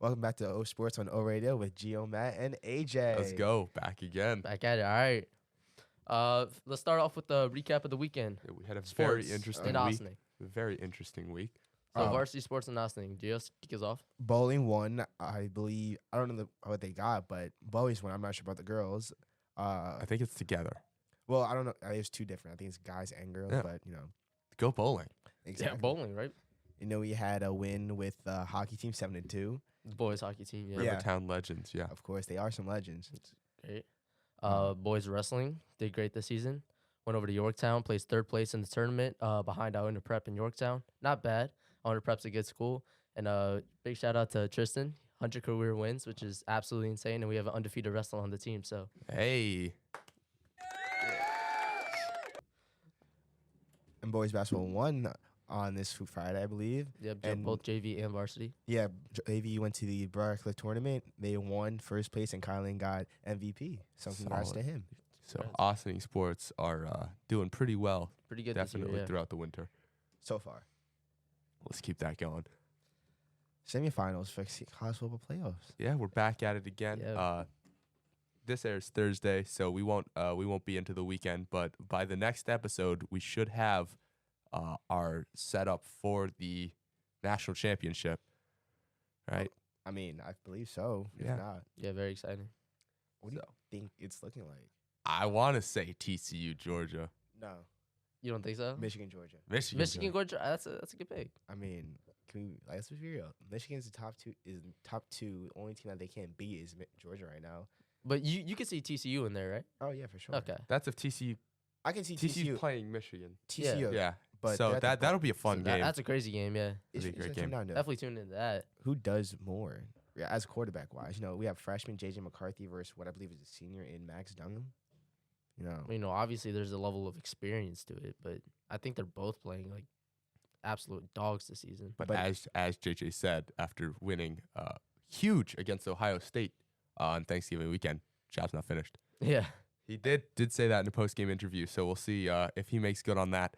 Welcome back to O Sports on O Radio with Gio, Matt, and AJ. Let's go. Back again. Back at it. All right. Let's start off with the recap of the weekend. Yeah, we had a Sports very interesting in week. Ossining. Very interesting week. So Oh. varsity sports in Ossining. Gios, kick us off. Bowling won, I believe. I don't know what they got, but bowling's won. I'm not sure about the girls. I think it's together. Well, I don't know. It's two different. I think it's guys and girls, Yeah. but Go bowling. exactly. Yeah, bowling, right? We had a win with the hockey team, 7-2. The boys hockey team. Yeah. Yeah. Rivertown Legends. Yeah. Of course, they are some legends. Great. Boys wrestling did great this season. Went over to Yorktown, placed third place in the tournament behind Iona Prep in Yorktown. Not bad. Iona Prep's a good school. And big shout out to Tristan. 100 career wins, which is absolutely insane. And we have an undefeated wrestler on the team. So Hey. And boys basketball won on this Friday, I believe. yep, And- both JV and varsity. Yeah, AV went to the Briarcliff tournament. They won first place, and Kylan got MVP. So congrats to Solid. him. So Congrats. Ossining sports are doing pretty well. Pretty good Definitely this year. throughout the winter. So far. Let's keep that going. Semifinals for college football playoffs. Yeah, we're back at it again. Yeah. This airs Thursday, so we won't be into the weekend. But by the next episode, we should have our setup for the national championship. Right? I mean, I believe so. If Yeah. not, Yeah, very exciting. what do you So. think it's looking like? I want to say TCU, Georgia, No, You don't think so? Michigan, Georgia. Michigan. Georgia. That's a good pick. I mean, can we? Let's be real. Michigan's the top two. Is top two. The only team that they can't beat is Georgia right now. But you can see TCU in there, right? Oh yeah, for sure. Okay. That's if TCU I can see TCU's TCU. playing Michigan. TCU. Yeah. but so they're at the that'll be a fun So game. that's a crazy game, yeah. It's, It'll be a it's great come game. down to Definitely tune into that. who does more as quarterback wise. We have freshman JJ McCarthy versus what I believe is a senior in Max Dunham. Obviously there's a level of experience to it, but I think they're both playing like absolute dogs this season. But But- as JJ said, after winning huge against Ohio State on Thanksgiving weekend, job's not finished. Yeah. He did say that in a post game interview, so we'll see if he makes good on that.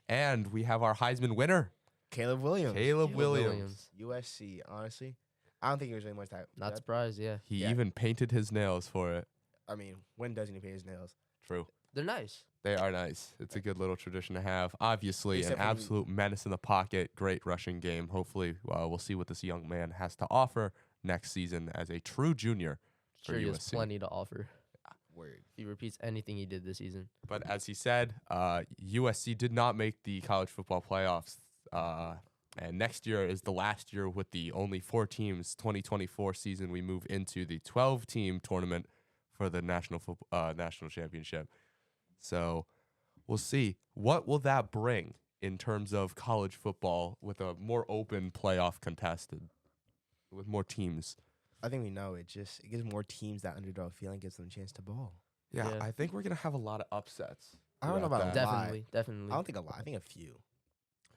And we have our Heisman winner, Caleb Williams. Caleb Caleb Williams. USC. Honestly, I don't think it was really much that. Not that- surprised, yeah. He Yeah. even painted his nails for it. I mean, when doesn't he pay his nails? True. They're nice. They are nice. It's a good little tradition to have. Obviously, Except an for the- absolute menace in the pocket. Great rushing game. Hopefully, we'll see what this young man has to offer next season as a true junior for Sure, he has USC. plenty to offer. Word. If he repeats anything he did this season. But as he said, USC did not make the college football playoffs. And next year is the last year with the only 4 teams. 2024 season, we move into the 12-team tournament for the national championship. So we'll see. What will that bring in terms of college football with a more open playoff contested, with more teams? I think we know it. It gives more teams that underdog feeling, gives them a chance to ball. Yeah, Yeah. I think we're going to have a lot of upsets. I don't know throughout about that. a lot. Definitely. I don't think a lot. I think a few.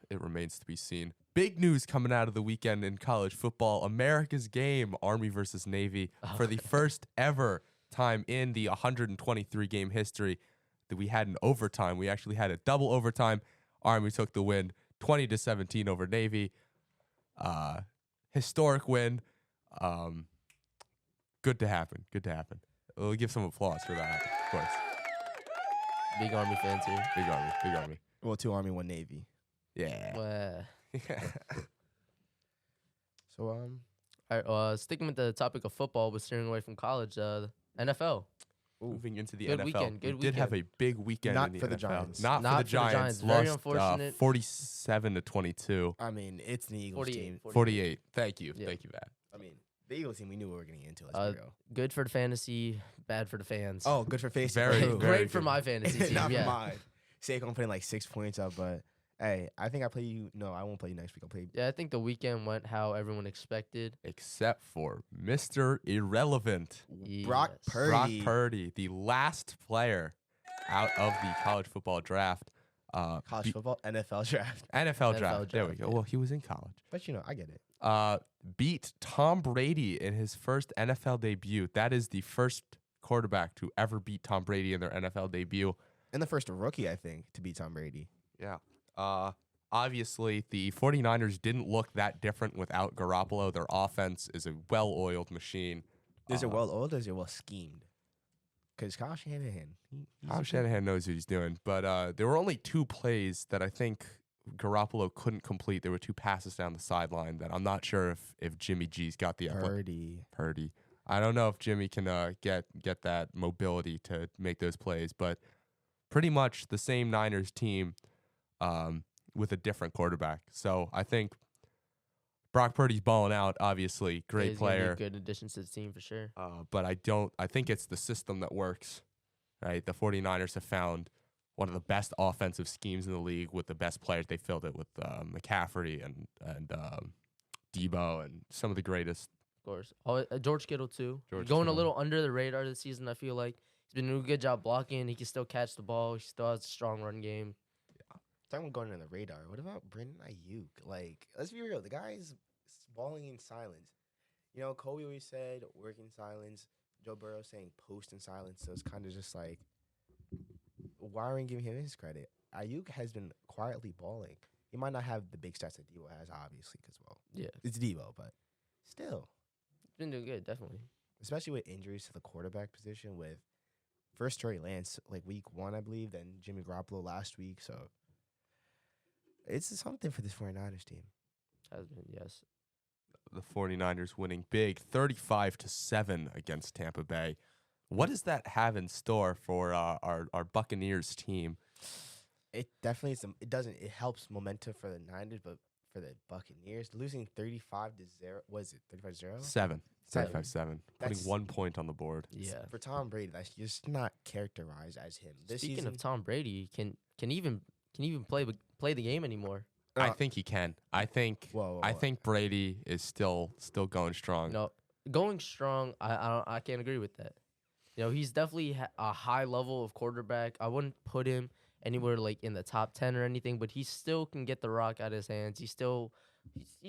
It remains to be seen. Big news coming out of the weekend in college football. America's game, Army versus Navy, for the first ever time in the 123 game history that we had an overtime. We actually had a double overtime. Army took the win 20-17 over Navy. Historic win. Good to happen. Good to happen. We'll give some applause for that, of course. Big Army fans here. Big Army. Big Army. Well, 2 Army, 1 Navy. Yeah. Well, So all right, sticking with the topic of football, but steering away from college, NFL. Moving into the Good NFL. weekend, good we did have a weekend. big weekend Not in the for the NFL. Giants. Not Not for the Giants. Very Lost unfortunate. 47-22. I mean, it's the Eagles 48. team. 48. Thank you. Yeah. Thank you, Matt. I mean, the Eagles team. We knew what we were getting into. Let's Uh, be real. Good for the fantasy, bad for the fans. Oh, good for face. Very, Who? very Great for good. my fantasy team. Not yeah. for mine. Saquon putting like 6 points up, but hey, I think I play you. No, I won't play you next week. I'll play. Yeah, I think the weekend went how everyone expected. Except for Mr. Irrelevant. Brock Yes. Purdy. Brock Purdy, the last player out of the college football draft. College beat- football, NFL draft. NFL NFL draft. There we draft, go. yeah. Well, he was in college. But I get it. Beat Tom Brady in his first NFL debut. That is the first quarterback to ever beat Tom Brady in their NFL debut. And the first rookie, I think, to beat Tom Brady. Yeah. obviously, the 49ers didn't look that different without Garoppolo. Their offense is a well-oiled machine. Is it well oiled or is it well schemed? Because Kyle Shanahan, Kyle Shanahan knows what he's doing. But there were only 2 plays that I think Garoppolo couldn't complete. There were 2 passes down the sideline that I'm not sure if Jimmy G's got the Purdy. I don't know if Jimmy can get that mobility to make those plays, but pretty much the same Niners team with a different quarterback. So I think Brock Purdy's balling out, obviously. Great He's gonna be a player. good addition to the team for sure. But I think it's the system that works, right? The 49ers have found one of the best offensive schemes in the league with the best players. They filled it with McCaffrey and Debo and some of the greatest. Of course. George Kittle, too. George Going a Kittle. little under the radar this season, I feel like. He's been doing a good job blocking. He can still catch the ball. He still has a strong run game. Talking about going on the radar. What about Brandon Ayuk? Like, let's be real. The guy is balling in silence. You know, Kobe always said work in silence. Joe Burrow saying post in silence. So it's kind of just like, why aren't we giving him his credit? Ayuk has been quietly balling. He might not have the big stats that Debo has, obviously, because, well, Yeah. it's Debo, but still. He's been doing good, definitely. Especially with injuries to the quarterback position with first Trey Lance, like week 1, I believe, then Jimmy Garoppolo last week. So it's something for this 49ers team. Has been, yes. The 49ers winning big 35-7 against Tampa Bay. What does that have in store for our Buccaneers team? It definitely is. It helps momentum for the Niners, but for the Buccaneers, losing 35-0. Was it 35-0? 7. Seven. 35-7. Putting That's- 1 point on the board. Yeah. For Tom Brady, that's just not characterized as him. This Speaking season, of Tom Brady, can even play the game anymore? I think he can. I think Whoa, I think Brady is still going strong. No, going strong. I can't agree with that. You know, he's definitely a high level of quarterback. I wouldn't put him anywhere like in the top 10 or anything, but he still can get the rock out of his hands. He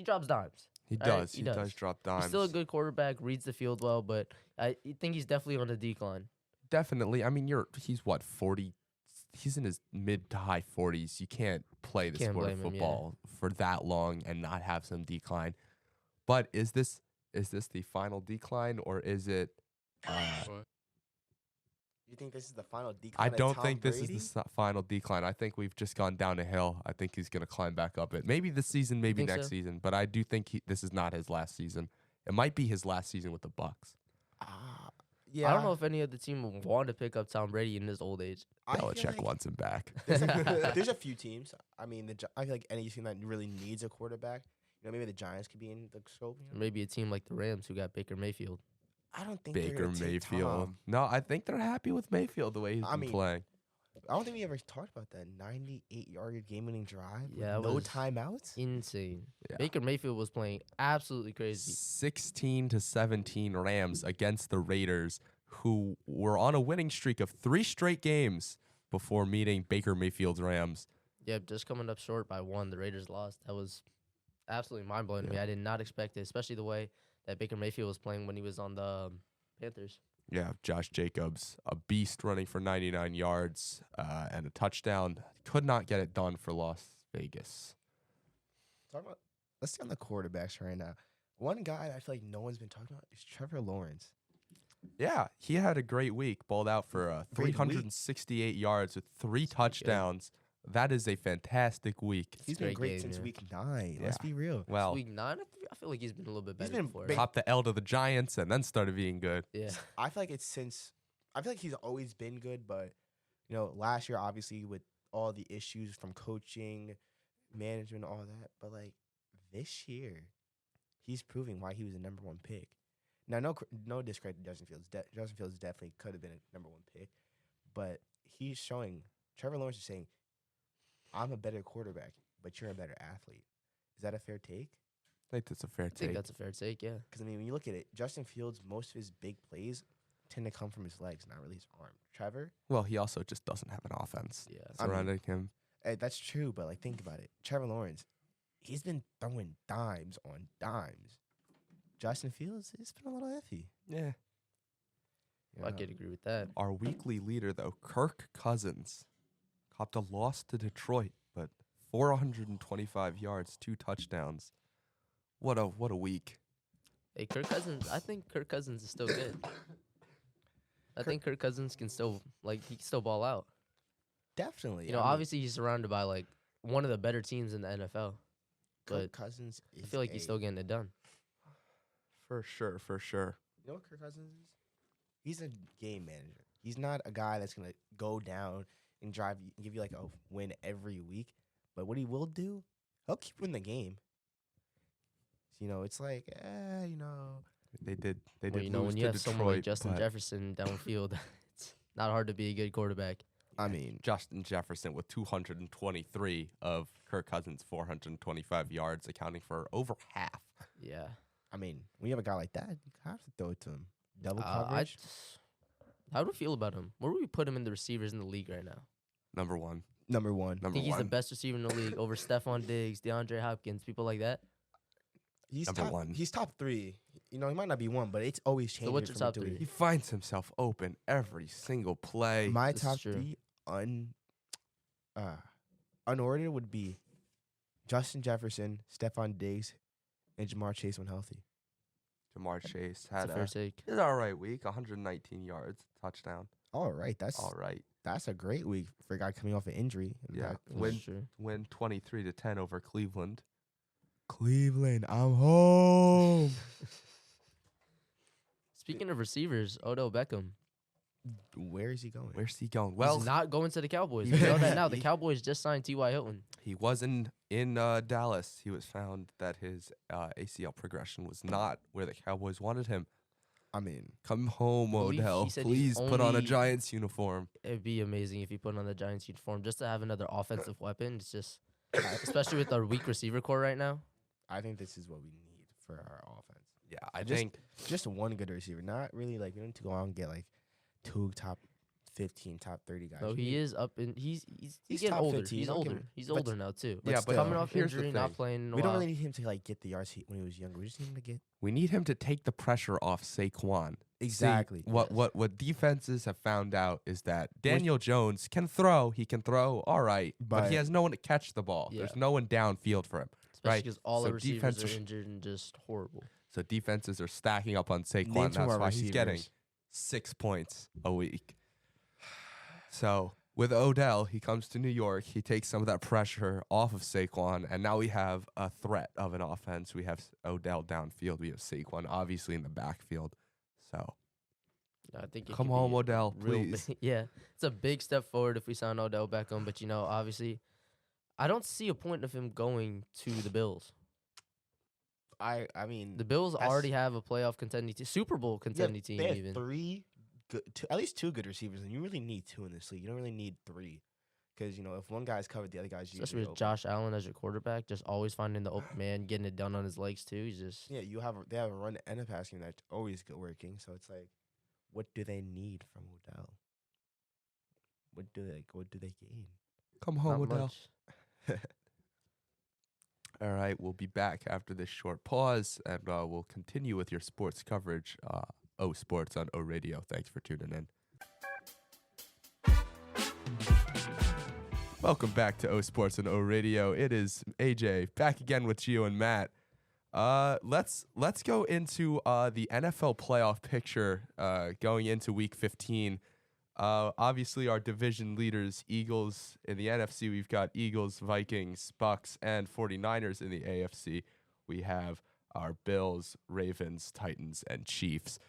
drops dimes. He Right? does. He He does. does drop dimes. He's still a good quarterback, reads the field well, but I think he's definitely on the decline. Definitely. I mean, he's what, 40? He's in his mid to high 40s. You can't play the Can't sport of blame him, yeah. football for that long and not have some decline. But is this the final decline, or is it? you think this is the final decline? I of don't Tom think this Brady? is the final decline. I think we've just gone down a hill. I think he's going to climb back up it. Maybe this season, maybe think next so? season. But I do think this is not his last season. It might be his last season with the Bucks. Yeah, I don't know if any other team would want to pick up Tom Brady in his old age. I feel Belichick like wants him back. there's a few teams. I mean, I feel like any team that really needs a quarterback. You know, maybe the Giants could be in the scope. You know? Maybe a team like the Rams who got Baker Mayfield. I don't think they're Baker gonna take Mayfield. Tom. No, I think they're happy with Mayfield the way he's I been mean, playing. I don't think we ever talked about that 98-yard game-winning drive. Yeah, with it no was timeouts. Insane. Yeah. Baker Mayfield was playing absolutely crazy. 16-17 Rams against the Raiders, who were on a winning streak of 3 straight games before meeting Baker Mayfield's Rams. Yep, just coming up short by 1. The Raiders lost. That was absolutely mind blowing to me. Yeah. I did not expect it, especially the way that Baker Mayfield was playing when he was on the Panthers. Yeah, Josh Jacobs, a beast running for 99 yards and a touchdown. Could not get it done for Las Vegas. Let's stay on the quarterbacks right now. One guy I feel like no one's been talking about is Trevor Lawrence. Yeah, he had a great week. Balled out for Great week. 368 yards with 3 touchdowns. That is a fantastic week. He's been great great game, since yeah. week 9. Let's Yeah. be real. Well, Week 9, I feel like he's been a little bit better been before. big- topped the L to the Giants and then started being good. Yeah. I feel like I feel like he's always been good, but you know, last year obviously with all the issues from coaching, management, all that, but like this year, he's proving why he was the number 1 pick. Now, no discredit to Justin Fields. Justin Fields definitely could have been a number 1 pick, but he's showing. Trevor Lawrence is saying, "I'm a better quarterback, but you're a better athlete." Is that a fair take? I think that's a fair I think take. that's a fair take, yeah. Because I mean, when you look at it, Justin Fields, most of his big plays tend to come from his legs, not really his arm. Trevor, Well, he also just doesn't have an offense Yeah. I mean, surrounding him. that's true, but like think about it. Trevor Lawrence, he's been throwing dimes on dimes. Justin Fields, it's been a little iffy. Yeah. I could agree with that. Our weekly leader, though, Kirk Cousins, copped a loss to Detroit, but 425 yards, 2 touchdowns. What a week. Hey, Kirk Cousins. I think Kirk Cousins is still good. I think Kirk Cousins can still he can still ball out. Definitely. You know, obviously he's surrounded by like one of the better teams in the NFL. Kirk But Cousins is I feel like he's still getting it done. For sure. You know what Kirk Cousins is? He's a game manager. He's not a guy that's gonna go down and give you like a win every week. But what he will do, he'll keep you in the game. You know, it's like, you know, They did Well, you know, lose when to you have Detroit, someone like Justin but Jefferson downfield, it's not hard to be a good quarterback. I mean, Justin Jefferson with 223 of Kirk Cousins' 425 yards, accounting for over half. Yeah. when you have a guy like that, you have to throw it to him. Double I coverage. how do we feel about him? Where would we put him in the receivers in the league right now? Number one. Number one. I think he's the best receiver in the league over Stephon Diggs, DeAndre Hopkins, people like that. He's Number top, one. He's top 3. You know, he might not be 1, but it's always changing. what's your from top week to 3? He finds himself open every single play. week. My This is top true. 3 unordered would be Justin Jefferson, Stephon Diggs, and Jamar Chase when healthy. Jamar Chase That's had a fair take. his all right week, 119 yards, touchdown. All right, that's All right. that's a great week for a guy coming off an injury. In Yeah. fact. Win- That's true. Win 23-10 over Cleveland. Cleveland, I'm home. Speaking of receivers, Odell Beckham. Where is he going? Where's he going? Well, Well, he's not going to the Cowboys. he- We know that now. The he- Cowboys just signed T.Y. Hilton. he was in Dallas. He was found that his ACL progression was not where the Cowboys wanted him. I mean, Come home, believe he Odell. said he's Please put on a only- Giants uniform. It'd be amazing if he put on the Giants uniform just to have another offensive weapon. It's just, especially with our weak receiver core right now. I think this is what we need for our offense. Yeah, I Just- think Just one good receiver, not really like we don't need to go out and get like 2 top 15, top 30 guys. No, We he need- is up in. He's He's getting top older. 15, He's don't give older. him- He's but- older now too. but yeah, still, but Coming off here's the injury, not thing. playing. In a we don't while. really need him to like get the yards when he was younger. We just need him to get we need him to take the pressure off Saquon. exactly. See, what Yes. what defenses have found out is that Daniel Jones can throw. He can throw all right, but he But- has no one to catch the ball. Yeah. There's no one downfield for him. Especially right. because all So the receivers defense are is- injured and just horrible. So defenses are stacking up on Saquon. Name two That's more why he's getting receivers. 6 points a week. So with Odell, he comes to New York. He takes some of that pressure off of Saquon, and now we have a threat of an offense. We have Odell downfield. We have Saquon obviously in the backfield. So I think it come could home, be Odell, real please. yeah, it's a big step forward if we sign Odell Beckham. But you know, obviously, I don't see a point of him going to the Bills. I mean, The Bills That's- already have a playoff contending team, Super Bowl contending team. they have Even 3 good, at least 2 good receivers, and you really need 2 in this league. You don't really need 3 because you know if one guy's covered, the other guy's especially usually with open. Josh Allen as your quarterback, just always finding the open man, getting it done on his legs too. He's just Yeah, they have a run and a pass game that's always good working. So it's like, what do they need from Odell? What do they gain? Come not home, Odell. much. All right, we'll be back after this short pause, and we'll continue with your sports coverage. O Sports on O Radio. Thanks for tuning in. Welcome back to O Sports on O Radio. It is AJ back again with Gio and Matt. Let's go into the NFL playoff picture going into Week 15. Obviously, our division leaders, Eagles in the NFC. We've got Eagles, Vikings, Bucks, and 49ers in the AFC. We have our Bills, Ravens, Titans, and Chiefs.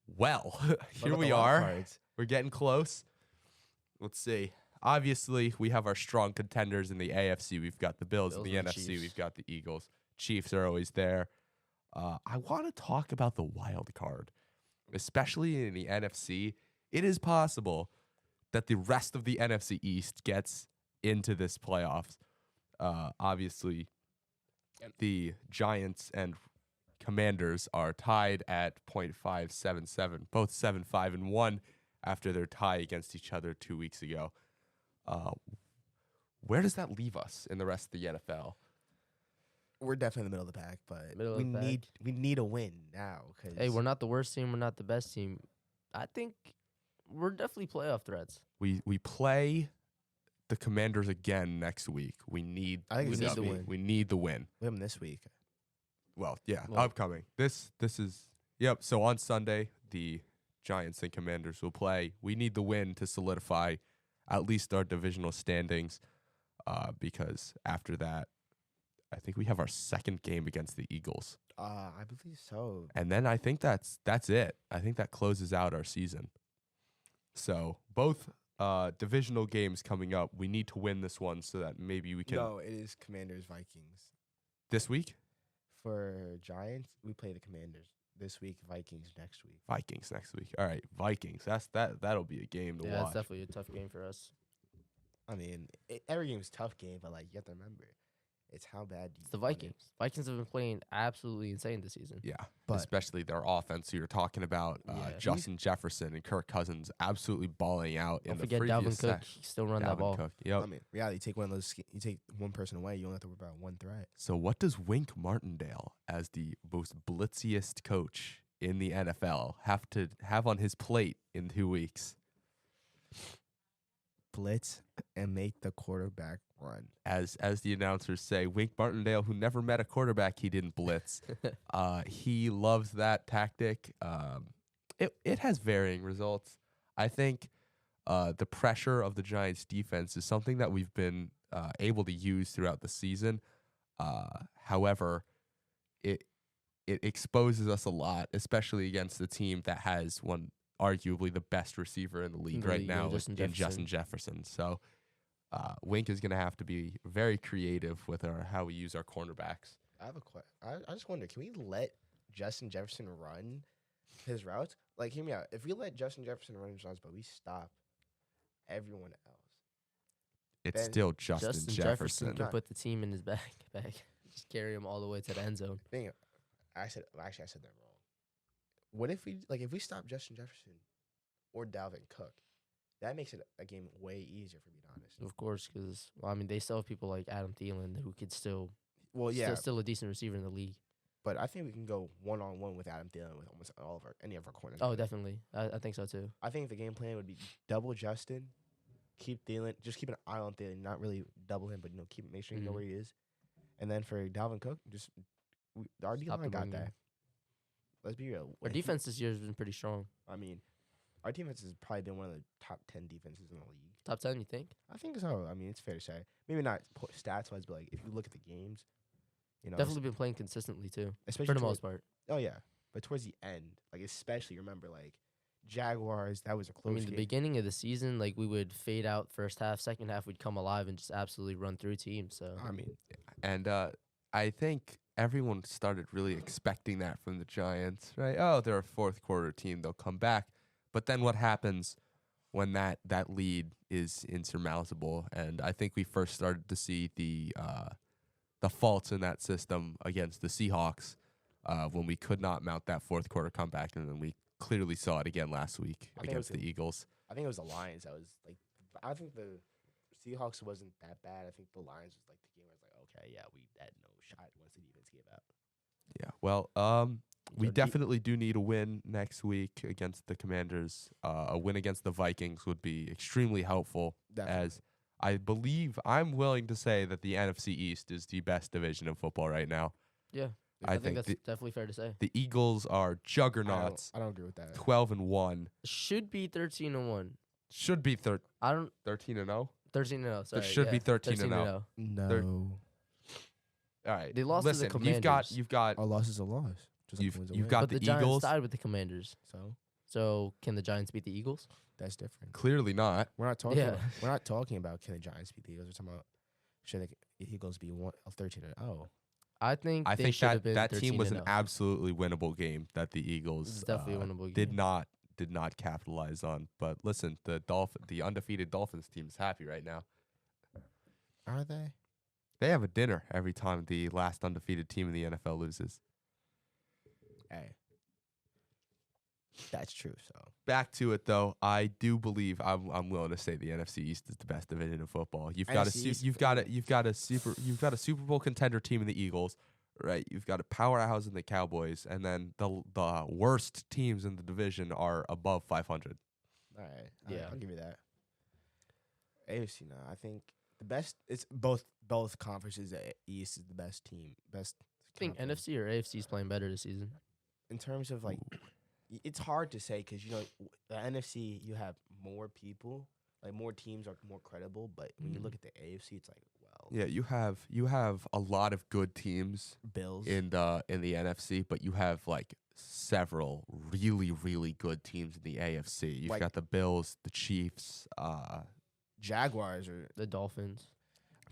Well, here we are. We're getting close. Let's see. Obviously, we have our strong contenders in the AFC. We've got the Bills in Bills the and the NFC. Chiefs. We've got the Eagles. Chiefs are always there. I want to talk about the wild card, especially in the NFC. It is possible that the rest of the NFC East gets into this playoffs. Obviously, the Giants and Commanders are tied at .577, both 7-5-1 after their tie against each other 2 weeks ago. Where does that leave us in the rest of the NFL? We're definitely in the middle of the pack, but Middle of we the pack. need a win now. Cause Hey, we're not the worst team. We're not the best team. I think we're definitely playoff threats. We play the Commanders again next week. We need I think We it's need this the week. win. We need the win. We have them this week. Well, yeah, Well- upcoming. This is yep. So on Sunday, the Giants and Commanders will play. We need the win to solidify at least our divisional standings, because after that, I think we have our second game against the Eagles, I believe so. and then I think that's it. I think that closes out our season. So both divisional games coming up. We need to win this one so that maybe we can No, it is Commanders Vikings. this week. For Giants, we play the Commanders this week. Vikings next week. Vikings next week. All right, Vikings. That'll be a game to Yeah, it's watch. definitely a tough game for us. I mean, every game's a tough game, but like you have to remember, it's how bad you It's the want it. Vikings. Vikings have been playing absolutely insane this season. Yeah, But- especially their offense. You're talking about Yeah. Justin Jefferson and Kirk Cousins absolutely balling out Don't in the forget previous Dalvin Cook. set. He still run that Dalvin ball. Cook. Yep. I mean, reality, you take one of those. You take one person away, you only have to worry about one threat. So what does Wink Martindale, as the most blitziest coach in the NFL, have to have on his plate in 2 weeks? Blitz and make the quarterback run. As the announcers say, Wink Martindale, who never met a quarterback he didn't blitz, he loves that tactic. It has varying results. I think the pressure of the Giants' defense is something that we've been able to use throughout the season. However, it exposes us a lot, especially against the team that has arguably the best receiver in the league right league, now Justin in Justin Jefferson. So Wink is going to have to be very creative with how we use our cornerbacks. I have a question. I just wonder, can we let Justin Jefferson run his routes? Like, hear me out. If we let Justin Jefferson run his routes, but we stop everyone else, It's Ben- still Justin, Justin Jefferson. can Nah. put the team in his bag. Just carry him all the way to the end zone. I said that wrong. What if we stop Justin Jefferson or Dalvin Cook? That makes it a game way easier, for being honest. Of course, because they still have people like Adam Thielen who could still Well, yeah, still a decent receiver in the league. but I think we can go one-on-one with Adam Thielen with almost any of our corners. Oh, definitely. I think so too. I think the game plan would be double Justin, keep Thielen, just keep an eye on Thielen, not really double him, but make sure you know Mhm. where he is. And then for Dalvin Cook, our D Stop line the got run that. game. Let's be real. Our defense this year has been pretty strong. I mean, our defense has probably been one of the top 10 defenses in the league. Top 10, you think? I think so. I mean, it's fair to say. Maybe not stats wise, but like if you look at the games, Definitely been playing consistently too, especially for the toward- most part. Oh yeah, but towards the end, like especially remember like Jaguars, that was a I close mean, the game. beginning of the season, like we would fade out first half, second half we'd come alive and just absolutely run through teams. So I mean, And I think everyone started really expecting that from the Giants, right? Oh, they're a fourth quarter team. They'll come back. But then what happens when that lead is insurmountable? And I think we first started to see the faults in that system against the Seahawks when we could not mount that fourth quarter comeback. And then we clearly saw it again last week I think it against was the Eagles. I think it was the Lions that was like. I think the Seahawks wasn't that bad. I think the Lions was like the game where it's like, okay, yeah, we had no shot once the defense gave out. Yeah. Well, we So definitely do need a win next week against the Commanders. A win against the Vikings would be extremely helpful, as I believe I'm willing to say that the NFC East is the best division of football right now. yeah, I I think think that's the- definitely fair to say. The Eagles are juggernauts, I don't agree with that. 12-1. Should be 13-1. Should be I don't 13-0. 13-0. Sorry, should be yeah, 13-0. No, All right. They lost to the Listen, Commanders. you've got a loss is a loss. Just like a win's a you've win. got But the the Giants Eagles. tied with the Commanders. So can the Giants beat the Eagles? That's different. Clearly not. We're not talking. Yeah. About, we're not talking about can the Giants beat the Eagles. We're talking about should the Eagles be 13-0. I think I they think should have been that team was an 13-0. absolutely winnable game that the Eagles It's definitely a winnable did game. not capitalize on. But listen, the undefeated Dolphins team is happy right now. Are they? They have a dinner every time the last undefeated team in the NFL loses. Hey, that's true. So Back to it though, I do believe I'm willing to say the NFC East is the best division of football. You've got NFC East- you've got a Super Bowl contender team in the Eagles, right? You've got a powerhouse in the Cowboys, and then the worst teams in the division are above 500. all right, Yeah. I'll give you that. AFC now. I think the best. It's both conferences. The East is the best team. Best. I think conference. NFC or AFC is playing better this season. In terms of like, it's hard to say because the NFC you have more people, like more teams are more credible. But when you look at the AFC, it's like, well, Yeah, you have a lot of good teams Bills. in the NFC, but you have like several really really good teams in the AFC. You've Like- got the Bills, the Chiefs, Jaguars or The Dolphins,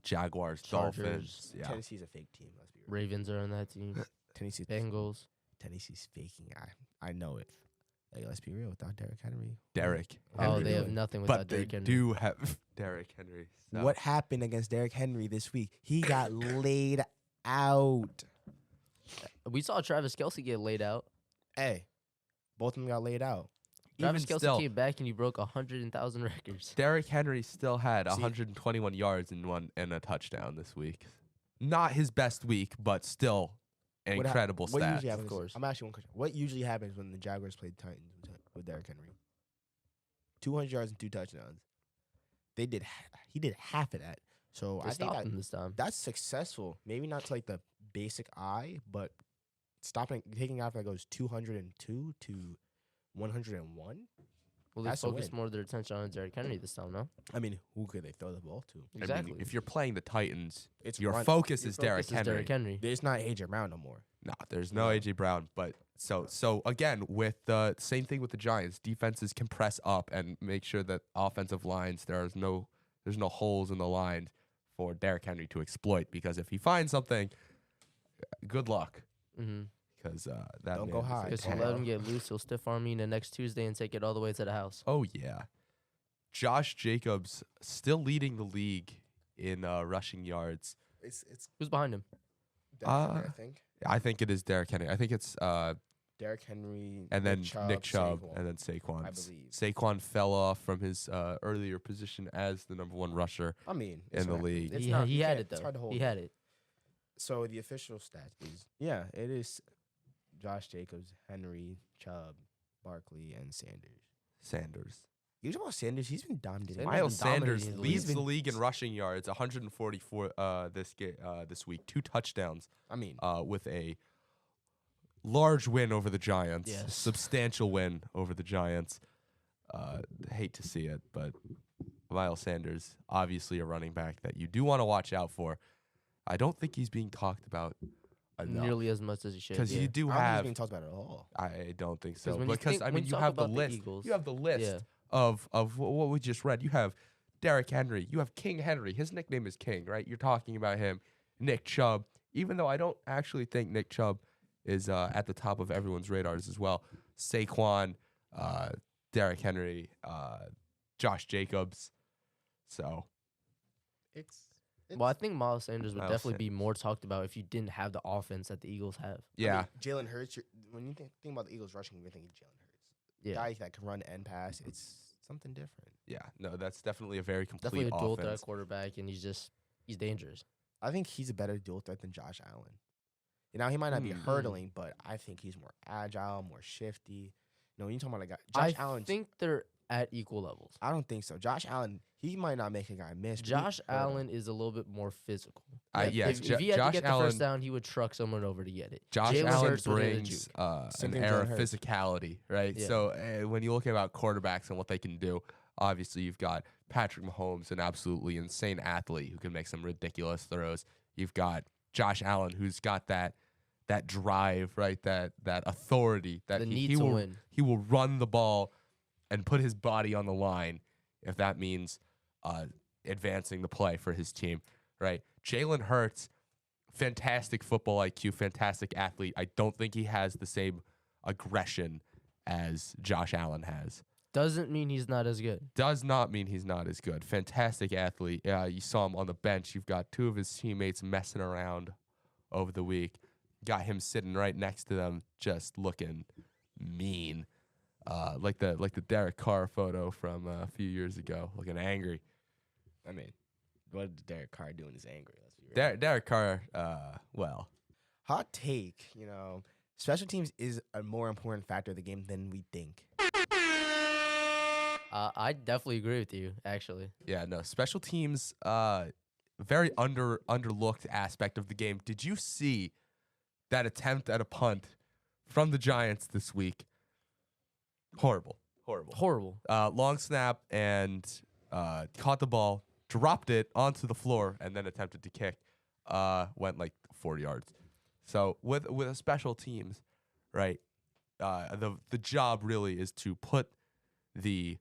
Jaguars, Chargers. Dolphins. Yeah, Tennessee's a fake team. Let's be real. Ravens are on that team. Tennessee's faking. I know it. Like, let's be real. Without Derrick Henry, Derrick. Oh, Henry. they have nothing without but they Derrick Henry. do have Derrick Henry. So. what happened against Derrick Henry this week? He got laid out. We saw Travis Kelce get laid out. Hey, both of them got laid out. Travis Even Kelce still, came back and he broke 100,000 records. Derrick Henry still had See- 121 yards and a touchdown this week. Not his best week, but still an What hap- incredible What stat. usually happens? course. I'm asking one question. What usually happens when the Jaguars play the Titans with Derrick Henry? 200 yards and 2 touchdowns. He did half of that. So They I think stopped him this time. that's successful. Maybe not to like the basic eye, but taking off that goes 202 to 101. Well, they that's a focused win. more of their attention on Derrick Henry this time, no? I mean, who could they throw the ball to? I mean, Exactly. if you're playing the Titans, It's your run- focus Your is focus Derrick Henry. It's not AJ Brown no more. No, there's no No. AJ Brown. But so again, with the same thing with the Giants, defenses can press up and make sure that offensive lines there's no holes in the line for Derrick Henry to exploit. Because if he finds something, good luck. Mm-hmm. Because that Don't go man is high. a Because you Come let on. him get loose, he'll stiff arm you next Tuesday and take it all the way to the house. Oh yeah, Josh Jacobs still leading the league in rushing yards. It's Who's behind him? definitely, Uh, I think. I think it is Derrick Henry. I think it's Derrick Henry, and then Nick Chubb, Saquon. and then Saquon. I believe. Saquon fell off from his earlier position as the number 1 rusher. I mean, in the league. It's He, not, he you had can't- it, it's though. hard to hold He it. had it. So the official stats is it is Josh Jacobs, Henry, Chubb, Barkley, and Sanders. You talk about Sanders, he's been dominating. Sanders Miles been dominating Sanders the leads league. the league in rushing yards, 144 this week, 2 touchdowns I mean, with a large win over the Giants, Yes. substantial win over the Giants. Hate to see it, but Miles Sanders, obviously a running back that you do want to watch out for. I don't think he's being talked about enough Nearly as much as he should. because yeah. you do I don't think he's have. being talked about it at all. I don't think so when you because think- I when mean you you talk have the about the list. Eagles, You have the list yeah. of what we just read. You have Derrick Henry. You have King Henry. His nickname is King, right? You're talking about him. Nick Chubb. Even though I don't actually think Nick Chubb is at the top of everyone's radars as well. Saquon, Derrick Henry, Josh Jacobs. So Well, I think Miles Sanders would Miles definitely be more talked about if you didn't have the offense that the Eagles have. yeah, Jalen Hurts. When you think about the Eagles rushing, you're thinking Jalen Hurts. Yeah. Guy that can run and pass. It's something different. yeah. No, that's definitely a very complete Definitely a dual threat offense. quarterback, and he's dangerous. I think he's a better dual threat than Josh Allen. You know, he might not be hurdling, but I think he's more agile, more shifty. You know, when you talking about a guy, Josh Allen. think they're at equal levels. I don't think so. Josh Allen, he might not make a guy miss. but he Josh hurdle. Allen is a little bit more physical. Yes, if he had Josh to get the Allen. first down, he would truck someone over to get it. Josh Jalen Allen Hurts would hit a brings juke. an Same thing air Jalen of Hurts. physicality, right? Yeah. So when you look about quarterbacks and what they can do, obviously you've got Patrick Mahomes, an absolutely insane athlete who can make some ridiculous throws. You've got Josh Allen, who's got that drive, right? That authority that The he need to will win. he will run the ball and put his body on the line if that means advancing the play for his team, right? Jalen Hurts, fantastic football IQ, fantastic athlete. I don't think he has the same aggression as Josh Allen has. Doesn't mean he's not as good. Does not mean he's not as good. Fantastic athlete. You saw him on the bench. You've got 2 of his teammates messing around over the week. Got him sitting right next to them, just looking mean, like the Derek Carr photo from a few years ago, looking angry. I mean, what did Derek Carr do when he's angry? Let's be real. Derek Carr, well, Hot take, you know, special teams is a more important factor of the game than we think. I definitely agree with you. Actually, Yeah, no, special teams, very underlooked aspect of the game. Did you see that attempt at a punt from the Giants this week? Horrible. horrible. Long snap and caught the ball, dropped it onto the floor, and then attempted to kick. Went like 4 yards. So with a special teams, right? The job really is to put the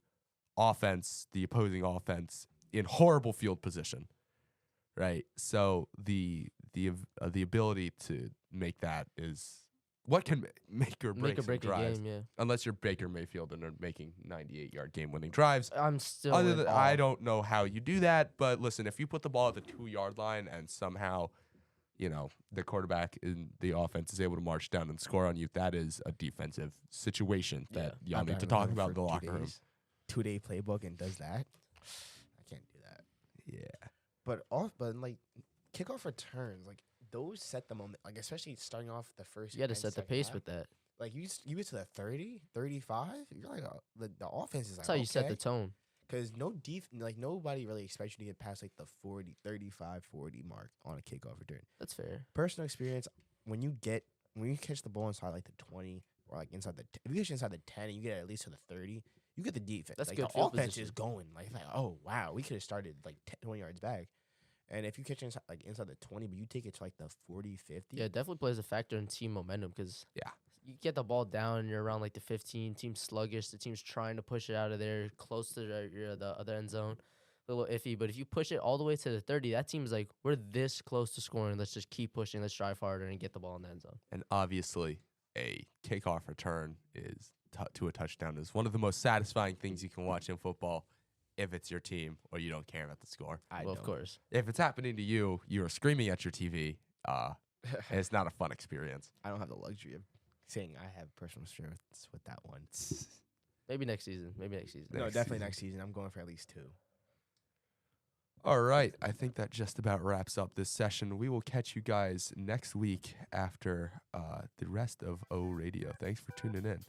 opposing offense, in horrible field position, right? So the ability to make that is what can make or break, Make or some break a drives. game. Yeah. Unless you're Baker Mayfield and are making 98-yard game-winning drives. I'm still. Other in than awe. I don't know how you do that, but listen, if you put the ball at the 2-yard line and somehow, the quarterback in the offense is able to march down and score on you, that is a defensive situation that y'all I've need to been talk running about in for the 2 locker room. days. 2-day playbook and does that. I can't do that. Yeah. But like kickoff returns, like those set the moment. Like especially starting off the first. You got to and set the second pace half. with that. Like you get to the 30, 35. You're like the offense is like That's how you set the tone. Because nobody really expects you to get past like the 40, 35, 40 mark on a kickoff return. That's fair. Personal experience, when you catch the ball inside like the 20 or like inside if you catch inside the 10 and you get at least to the 30, you get the defense. That's like good the field offense position. is going. Like oh wow, we could have started like 10, 20 yards back. And if you catch inside the 20, but you take it to like the 40, 50. Yeah, it definitely plays a factor in team momentum because Yeah. you get the ball down and you're around like the 15. Team's sluggish. The team's trying to push it out of there close to the other end zone. A little iffy, but if you push it all the way to the 30, that team's like, we're this close to scoring. Let's just keep pushing. Let's drive harder and get the ball in the end zone. And obviously, a kickoff return to a touchdown is one of the most satisfying things you can watch in football if it's your team or you don't care about the score. Of course. If it's happening to you, you are screaming at your TV. And it's not a fun experience. I don't have the luxury of saying I have personal experience with that one. Maybe next season. No, Next definitely season. next season. I'm going for at least 2. All right. I think that just about wraps up this session. We will catch you guys next week after the rest of O Radio. Thanks for tuning in.